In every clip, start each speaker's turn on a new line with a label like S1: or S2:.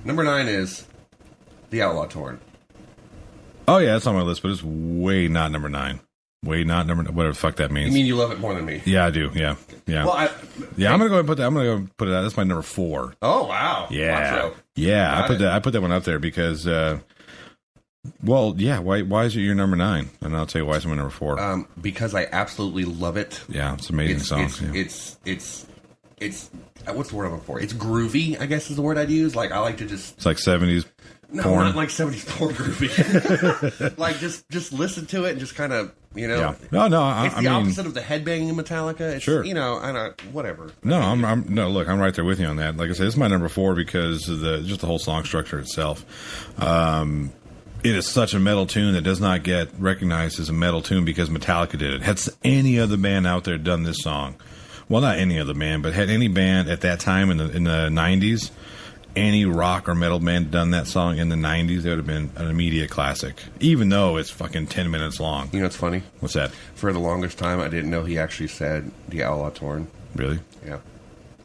S1: Number 9 is The Outlaw Torn.
S2: Oh, yeah, that's on my list, but it's way not number 9. Way not number, whatever the fuck that means.
S1: You mean you love it more than me?
S2: Yeah, I do. Yeah.
S1: Well,
S2: I'm gonna go and put that. I'm gonna go put it out. That's my number 4.
S1: Oh wow.
S2: Yeah.
S1: Macho.
S2: Yeah. I put that one up there because. Well, yeah. Why is it your number 9? And I'll tell you why it's my number 4.
S1: Because I absolutely love it.
S2: Yeah, it's an amazing song.
S1: It's what's the word I'm looking for? It's groovy, I guess is the word I'd use. Like I like to just.
S2: It's like 70s.
S1: No,
S2: porn.
S1: not like 70s porn groovy. Like just listen to it and just kind of
S2: Yeah. No.
S1: It's the opposite of the headbanging in Metallica. It's,
S2: sure.
S1: I don't whatever.
S2: No, look, I'm right there with you on that. Like I said, this is my number 4 because of just the whole song structure itself. It is such a metal tune that does not get recognized as a metal tune because Metallica did it. Had any other band out there done this song, well, not any other band, but had any band at that time in the 90s, any rock or metal band done that song in the 90s, it would have been an immediate classic, even though it's fucking 10 minutes long.
S1: You know what's funny?
S2: What's that?
S1: For the longest time, I didn't know he actually said The Outlaw Torn.
S2: Really?
S1: Yeah.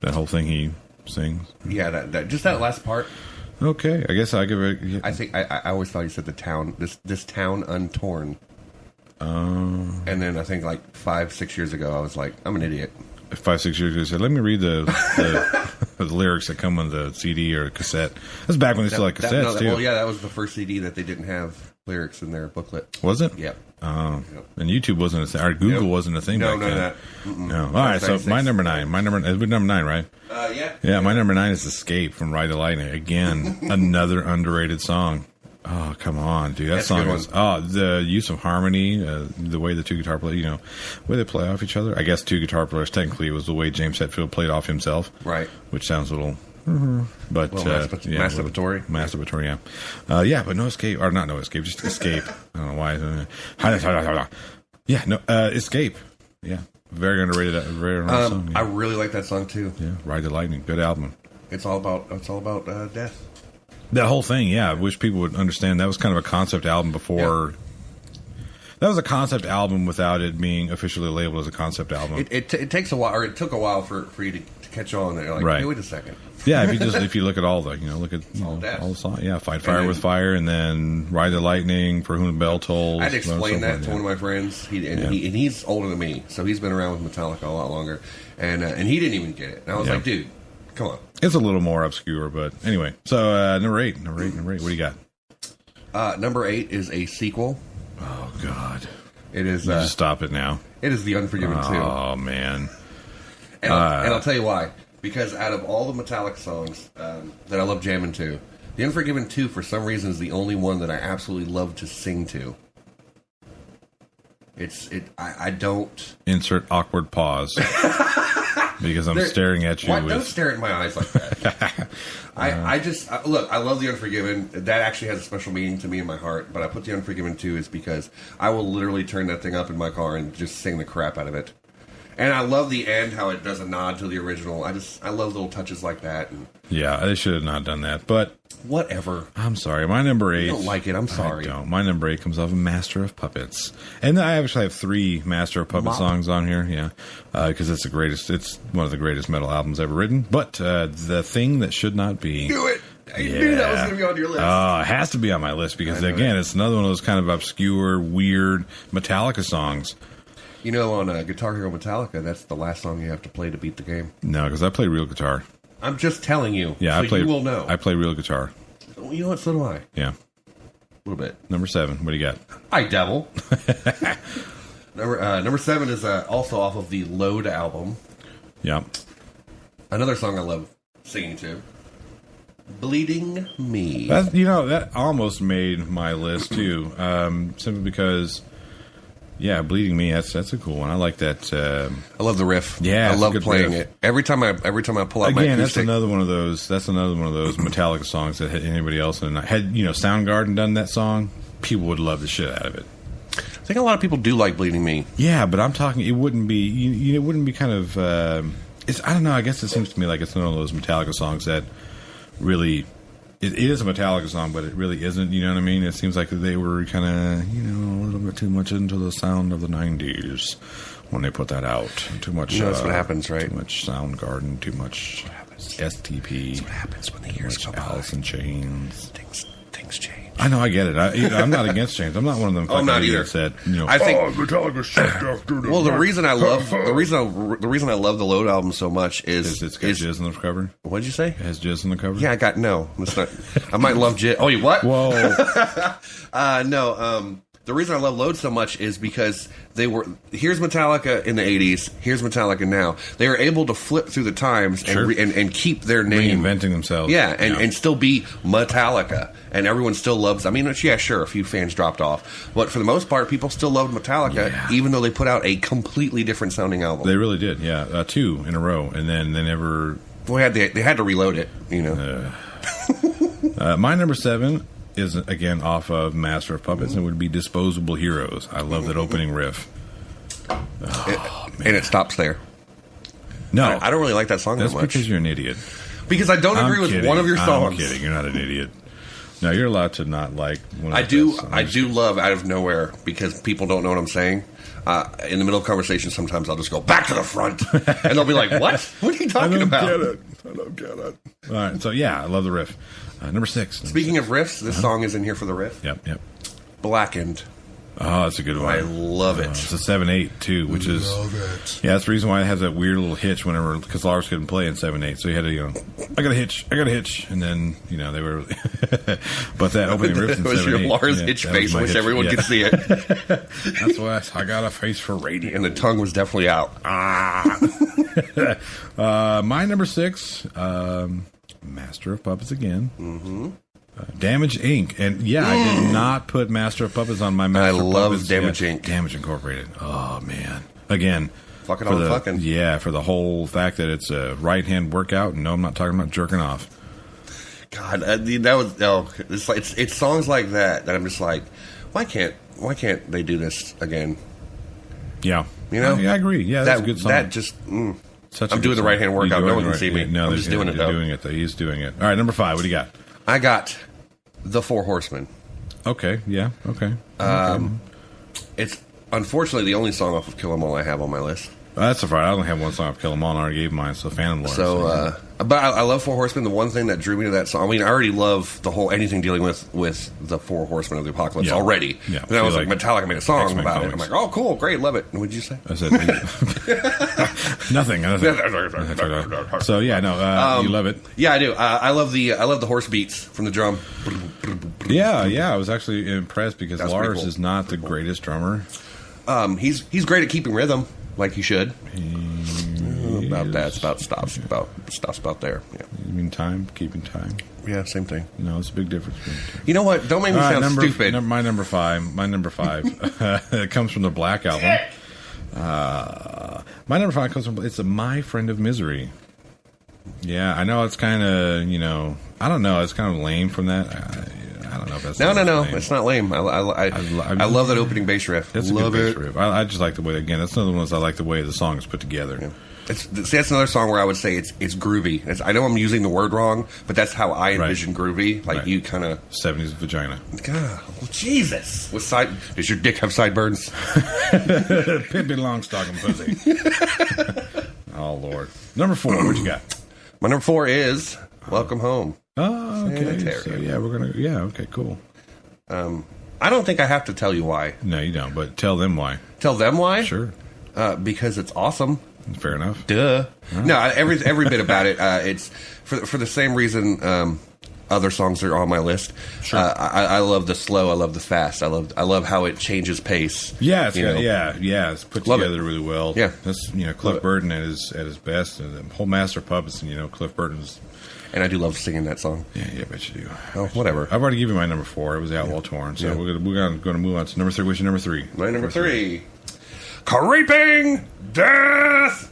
S2: That whole thing he sings?
S1: Yeah, that last part.
S2: Okay, I guess I'll give it... Yeah.
S1: I think I always thought he said the town, this town untorn. And then I think like 5-6 years ago, I was like, I'm an idiot.
S2: 5-6 years ago, I said, let me read the lyrics that come on the CD or cassette. That's back when they still had cassettes, too.
S1: Well, yeah, that was the first CD that they didn't have lyrics in their booklet.
S2: Was it?
S1: Yep.
S2: Oh. Yep. And YouTube wasn't a thing, or Google wasn't a thing back then. No. All right, so my number 9. It's number 9, right?
S1: Yeah.
S2: Yeah, my number 9 is Escape from Ride the Lightning. Again, another underrated song. Oh, come on, dude. That song is... Oh, the use of harmony, the way the two guitar players, the way they play off each other. I guess two guitar players, technically, it was the way James Hetfield played off himself.
S1: Right.
S2: Which sounds a little... But...
S1: masturbatory.
S2: Masturbatory, yeah. Yeah, but no escape. Or not no escape, just escape. I don't know why. Yeah, no, Escape. Yeah. Very underrated song. Yeah.
S1: I really like that song, too.
S2: Yeah, Ride the Lightning. Good album.
S1: It's all about death.
S2: That whole thing, yeah. I wish people would understand that was kind of a concept album before. Yeah. That was a concept album without it being officially labeled as a concept album.
S1: It takes a while, or it took a while for you to catch on. You're like,
S2: right.
S1: Hey, wait a second.
S2: Yeah, if you look at all the all the songs, yeah, Fight Fire with Fire, and then Ride the Lightning, For Whom the Bell Tolls.
S1: I'd explain that to one of my friends. He's older than me, so he's been around with Metallica a lot longer, and he didn't even get it. And I was like, dude, come on.
S2: It's a little more obscure, but anyway. So number 8. What do you got?
S1: Number 8 is a sequel.
S2: Oh God,
S1: it is.
S2: Just stop it now.
S1: It is The Unforgiven 2.
S2: Oh man.
S1: And I'll tell you why. Because out of all the Metallica songs that I love jamming to, The Unforgiven 2, for some reason, is the only one that I absolutely love to sing to. I don't...
S2: Insert awkward pause. Because I'm staring at you.
S1: Don't stare at my eyes like that. Look, I love The Unforgiven. That actually has a special meaning to me in my heart, but I put The Unforgiven 2 is because I will literally turn that thing up in my car and just sing the crap out of it. And I love the end, how it does a nod to the original. I love little touches like that. And
S2: yeah, they should have not done that, but...
S1: Whatever.
S2: I'm sorry. My number 8...
S1: You don't like it. I'm sorry.
S2: I don't. My number 8 comes off of Master of Puppets. And I actually have 3 Master of Puppets songs on here, yeah. Because it's one of the greatest metal albums ever written. But the thing that should not be...
S1: Do it! I knew that was going to be on your list.
S2: It has to be on my list because, again, it's another one of those kind of obscure, weird Metallica songs.
S1: On Guitar Hero Metallica, that's the last song you have to play to beat the game.
S2: No, because I play real guitar.
S1: I'm just telling you.
S2: Yeah,
S1: you will know.
S2: I play real guitar.
S1: You know what? So do I.
S2: Yeah.
S1: A little bit.
S2: Number 7. What do you got?
S1: Hi, devil. Number 7 is also off of the Load album.
S2: Yeah.
S1: Another song I love singing to. Bleeding Me.
S2: That almost made my list, too. Simply because... Yeah, Bleeding Me. That's a cool one. I like that.
S1: I love the riff.
S2: Yeah,
S1: I love playing it. Every time I pull out my acoustic.
S2: That's another one of those Metallica songs that had anybody else in it. Had Soundgarden done that song, people would love the shit out of it.
S1: I think a lot of people do like Bleeding Me.
S2: Yeah, but I'm talking. It wouldn't be. It wouldn't be kind of. I don't know. I guess it seems to me like it's one of those Metallica songs that really. It is a Metallica song, but it really isn't. You know what I mean? It seems like they were kind of, a little bit too much into the sound of the 90s when they put that out. Too much.
S1: That's what happens, right?
S2: Too much Soundgarden, too much STP.
S1: That's what happens when the years go by.
S2: Alice in Chains.
S1: Things change.
S2: I know, I get it. I'm not against Chains. I'm not one of them.
S1: I'm not either.
S2: Said,
S1: I think
S2: Metallica sucked after the.
S1: Well, the reason I love the Load album so much is
S2: it's got jizz on the cover.
S1: What'd you say?
S2: It has jizz on the cover.
S1: Yeah, It's not. I might love jizz. Oh, you what?
S2: Whoa.
S1: No. The reason I love Load so much is because here's Metallica in the 80s, here's Metallica now. They were able to flip through the times and keep their name.
S2: Reinventing themselves.
S1: Yeah, and still be Metallica. And everyone still loves, I mean, yeah, sure, a few fans dropped off. But for the most part, people still loved Metallica, even though they put out a completely different sounding album.
S2: They really did, yeah. 2 in a row. And then they never...
S1: Well, they had to reload it, you know.
S2: My number 7... is again off of Master of Puppets and would be Disposable Heroes. I love that opening riff.
S1: And it stops there.
S2: No,
S1: I don't really like that song that much.
S2: That's because you're an idiot.
S1: Because I don't agree with one of your songs.
S2: I'm kidding. You're not an idiot. No, you're allowed to not like one of
S1: I do love Out of Nowhere because people don't know what I'm saying. In the middle of conversation, sometimes I'll just go back to the front, and they'll be like, "What? What are you talking about?"
S2: I don't get it. All right, so yeah, I love the riff. Number 6.
S1: Speaking of riffs, this song is in here for the riff.
S2: Yep.
S1: Blackened.
S2: Oh, that's a good one.
S1: I love it.
S2: It's a 7/8 too, which is that's the reason why it has that weird little hitch whenever because Lars couldn't play in 7/8, so he had to I got a hitch, and then they were. But that opening riff in 7/8
S1: was your Lars hitch face, which everyone could see it.
S2: That's why I got a face for radio,
S1: and the tongue was definitely out.
S2: My number 6, Master of Puppets again. Mm-hmm. Damage Inc. And I did not put Master of Puppets on my Master of Puppets. I love
S1: Damage Inc.
S2: Damage Incorporated. Oh, man. Again.
S1: Fucking on fucking.
S2: Yeah, for the whole fact that it's a right-hand workout. And no, I'm not talking about jerking off.
S1: God, it's songs like that I'm just like, why can't they do this again?
S2: Yeah.
S1: You know?
S2: I agree. Yeah, that's a good song.
S1: That just... I'm doing the right-hand workout. No one can see me.
S2: No,
S1: I'm just doing it, though.
S2: He's doing it. All right, number 5. What do you got?
S1: I got The Four Horsemen.
S2: Okay, yeah, okay.
S1: It's unfortunately the only song off of Kill 'Em All I have on my list.
S2: That's a fine. I only have one song off Kill 'Em All, and I already gave mine, so Phantom Lord.
S1: So, but I love Four Horsemen. The one thing that drew me to that song, I mean, I already love the whole anything dealing with the Four Horsemen of the Apocalypse already. Yeah. But I was like, Metallica made a song X-Men about it. I'm like, oh, cool, great, love it. And what'd you say?
S2: I said nothing. So yeah, no, you love it.
S1: Yeah, I do. I love the horse beats from the drum.
S2: Yeah. I was actually impressed because Lars is not the greatest drummer.
S1: He's great at keeping rhythm, like he should. About that, it's about stops about there. Yeah.
S2: You mean keeping time?
S1: Yeah, same thing.
S2: No, it's a big difference.
S1: You know what? Don't make me sound stupid.
S2: My number 5. It comes from the Black album. My number 5 comes from. It's My Friend of Misery. Yeah, I know it's kind of I don't know. It's kind of lame from that. I don't know if that's
S1: no. Lame. It's not lame. I love that opening bass riff.
S2: It's love a good bass riff. I just like the way. Again, that's another one. I like the way the song is put together.
S1: Yeah. That's another song where I would say it's groovy. I know I'm using the word wrong, but that's how I envision groovy. Like you kind of
S2: 70s vagina.
S1: God, Jesus. Does your dick have sideburns?
S2: Pippi Longstocking pussy. Oh Lord. Number 4. What you got?
S1: My number 4 is Welcome Home.
S2: Oh, okay. So okay, cool.
S1: I don't think I have to tell you why.
S2: No, you don't. But tell them why.
S1: Tell them why?
S2: Sure.
S1: Because it's awesome.
S2: Fair enough.
S1: Duh. Right. No, every bit about it. It's for the same reason. Other songs are on my list.
S2: Sure.
S1: I love the slow. I love the fast. I love how it changes pace.
S2: Yeah, it's put together really well.
S1: Yeah,
S2: that's Cliff Burton at his best. And the whole Master of Puppets, and Cliff Burton's.
S1: And I do love singing that song.
S2: Yeah, I bet you do.
S1: Oh, whatever.
S2: I've already given you my number 4. It was Outlaw Torn. So we're going to move on to number 3. What's your number 3?
S1: My number 3. Creeping Death.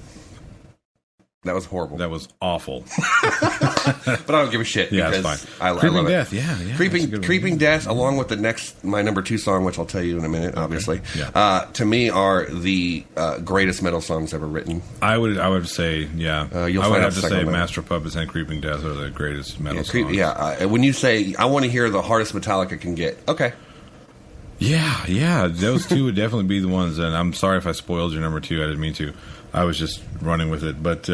S1: That was horrible.
S2: That was awful.
S1: But I don't give a shit.
S2: Yeah, it's fine.
S1: I
S2: Creeping
S1: love
S2: Death,
S1: it.
S2: yeah.
S1: Creeping Death, along with my number 2 song, which I'll tell you in a minute, obviously.
S2: Yeah.
S1: To me, are the greatest metal songs ever written.
S2: I would say, yeah.
S1: I
S2: would have to say Master of Puppets and Creeping Death are the greatest metal songs.
S1: When you say, I want to hear the hardest Metallica can get, okay.
S2: Yeah, those two would definitely be the ones. And I'm sorry if I spoiled your number 2. I didn't mean to. I was just running with it. But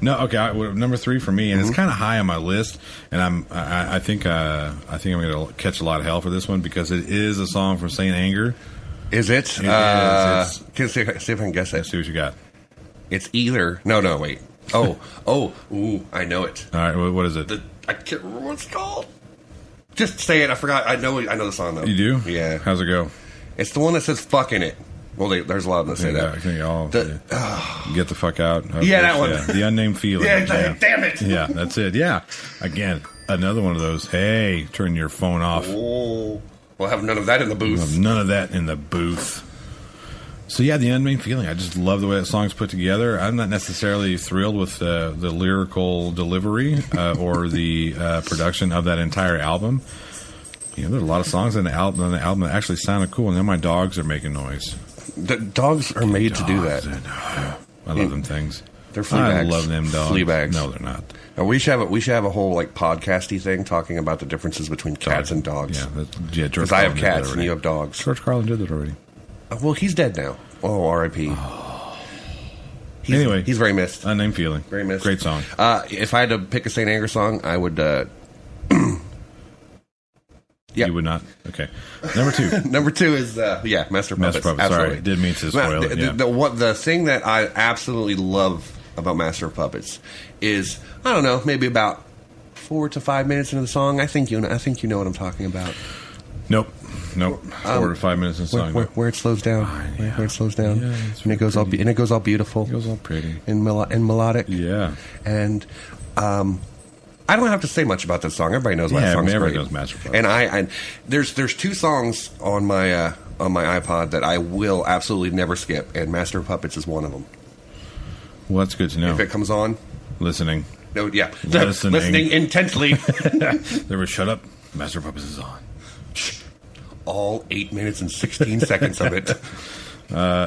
S2: no, okay. Number 3 for me, and it's kind of high on my list. And I think I'm going to catch a lot of hell for this one because it is a song from Saint Anger.
S1: Is it? Can see if I can guess it.
S2: Let's see what you got.
S1: It's either. No, wait. Ooh, I know it.
S2: All right, what is it?
S1: I can't remember what it's called. Just say it. I forgot. I know the song though.
S2: You do?
S1: Yeah.
S2: How's it go?
S1: It's the one that says "fuck" in it. Well, there's a lot of them that say that.
S2: I think all get the fuck out.
S1: Yeah, that one.
S2: Yeah, the unnamed feeling.
S1: Yeah, damn it.
S2: Yeah, that's it. Yeah, again, another one of those. Hey, turn your phone off.
S1: Oh, we'll have none of that in the booth.
S2: None of that in the booth. So yeah, the unnamed feeling. I just love the way that song's put together. I'm not necessarily thrilled with the lyrical delivery or the production of that entire album. You know, there's a lot of songs on the album that actually sounded cool, and then my dogs are making noise.
S1: The dogs are made to do that.
S2: I love them things.
S1: They're flea bags.
S2: I love them dogs.
S1: Flea bags.
S2: No, they're not.
S1: And we should have a whole like podcasty thing talking about the differences between cats and dogs.
S2: Yeah,
S1: because I have cats and you have dogs.
S2: George Carlin did that already.
S1: Well, he's dead now. Oh, R.I.P.
S2: Anyway,
S1: he's very missed.
S2: Unnamed Feeling.
S1: Very missed.
S2: Great song.
S1: If I had to pick a Saint Anger song, I would.
S2: Yeah. You would not? Okay. Number 2.
S1: Number 2 is, Master Puppets.
S2: Absolutely. Sorry, didn't mean to spoil it. Yeah.
S1: The thing that I absolutely love about Master of Puppets is, I don't know, maybe about 4 to 5 minutes into the song, I think you know what I'm talking about.
S2: Nope. 4 to 5 minutes into the song.
S1: Where it slows down. Where it slows down.
S2: Yeah,
S1: and it goes all beautiful.
S2: It goes all pretty.
S1: And melodic.
S2: Yeah.
S1: And, I don't have to say much about this song. Everybody knows my song's
S2: everybody
S1: great.
S2: knows Master Puppets.
S1: And there's 2 songs on my iPod that I will absolutely never skip, and Master of Puppets is one of them.
S2: Well, that's good to know.
S1: If it comes on,
S2: listening.
S1: No, yeah, listening intensely.
S2: They were shut up. Master of Puppets is on.
S1: All 8 minutes and 16 seconds of it.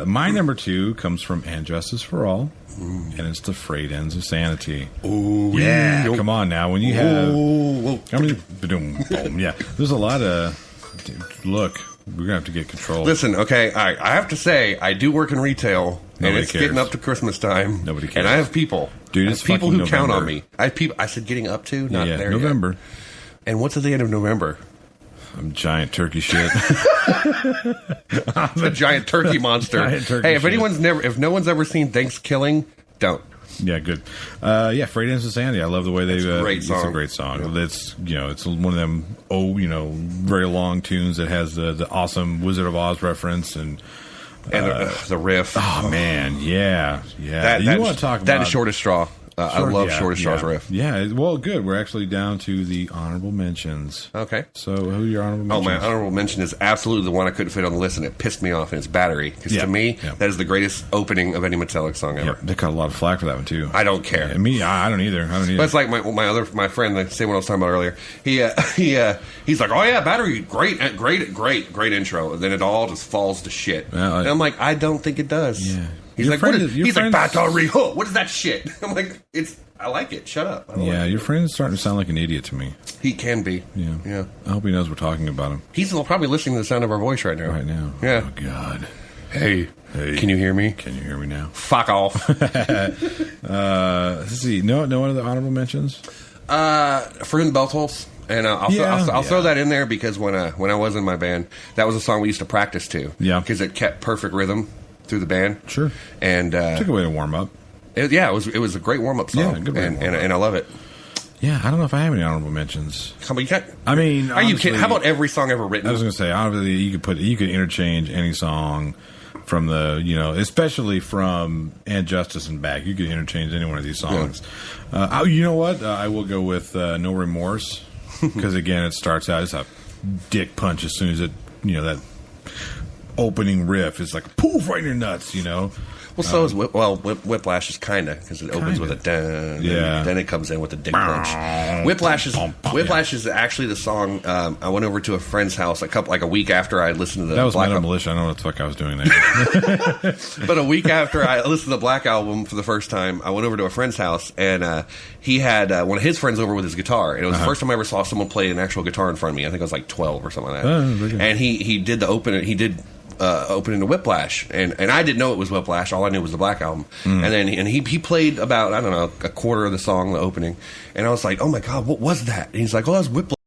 S2: My number 2 comes from And Justice for All. And it's the Frayed Ends of Sanity.
S1: Ooh,
S2: yeah, come on now. When you have, there's a lot of. Look, we're gonna have to get control.
S1: Listen, okay, I have to say, I do work in retail, and it's
S2: cares.
S1: getting up to Christmas time.
S2: Nobody cares,
S1: and I have people.
S2: Dude, it's
S1: people who
S2: November.
S1: count on me. I have people. I said getting up to, not there
S2: November.
S1: Yet. And what's at the end of November?
S2: I'm giant turkey shit.
S1: I'm a giant turkey monster. If no one's ever seen Thanksgiving, don't.
S2: Yeah, good. Frayed Ends of Sanity. I love the way they. It's a great song.
S1: Yeah.
S2: It's one of them. Very long tunes that has the awesome Wizard of Oz reference and
S1: the riff.
S2: Oh man, yeah.
S1: You want to talk about that Shortest Straw? I love Shortest Straw's riff.
S2: Yeah, well, good. We're actually down to the honorable mentions.
S1: Okay.
S2: So, who are your honorable mentions?
S1: Oh, my honorable mention is absolutely the one I couldn't fit on the list, and it pissed me off, and it's Battery. Because to me, that is the greatest opening of any Metallic song ever.
S2: Yeah, they got a lot of flack for that one, too.
S1: I don't care.
S2: I don't either.
S1: But it's like my friend, the same one I was talking about earlier, he's like, oh, yeah, Battery, great intro. And then it all just falls to shit. Well, and I'm like, I don't think it does.
S2: Yeah.
S1: He's like, Battery, what is that shit? I'm like, I like it. Shut up.
S2: Your friend's starting to sound like an idiot to me.
S1: He can be.
S2: Yeah. I hope he knows we're talking about him.
S1: He's probably listening to the sound of our voice right now. Yeah.
S2: Oh, God.
S1: Hey. Can you hear me?
S2: Can you hear me now?
S1: Fuck off.
S2: Let's see. No other honorable mentions?
S1: Fruit and Beltholes. And I'll throw that in there because when I was in my band, that was a song we used to practice to.
S2: Yeah.
S1: Because it kept perfect rhythm through the band.
S2: Sure.
S1: And
S2: took a way to warm up.
S1: It was a great warm up song.
S2: Yeah, good way
S1: and I love it.
S2: Yeah, I don't know if I have any honorable mentions.
S1: Come on,
S2: I mean,
S1: are you kidding? How about every song ever written?
S2: I was going to say, obviously, you could interchange any song from especially from And Justice and back. You could interchange any one of these songs. Yeah. You know what? I will go with No Remorse because again, it starts out as a dick punch as soon as it that opening riff is like poof right in your nuts.
S1: Well, so is Whiplash is kind of, because it opens with a dun, then it comes in with a dick punch. Whiplash is actually the song. I went over to a friend's house like a week after I listened to the.
S2: That was
S1: Black
S2: Metal Militia. I don't know what the fuck I was doing there.
S1: But a week after I listened to the Black Album for the first time, I went over to a friend's house, and he had one of his friends over with his guitar. And it was the first time I ever saw someone play an actual guitar in front of me. I think I was like 12 or something like that. And he did the opening. He did opening to Whiplash, and I didn't know it was Whiplash. All I knew was the Black Album. And then he played about, I don't know, a quarter of the song, the opening, and I was like, oh my god, what was that? And he's like, oh, that was Whiplash.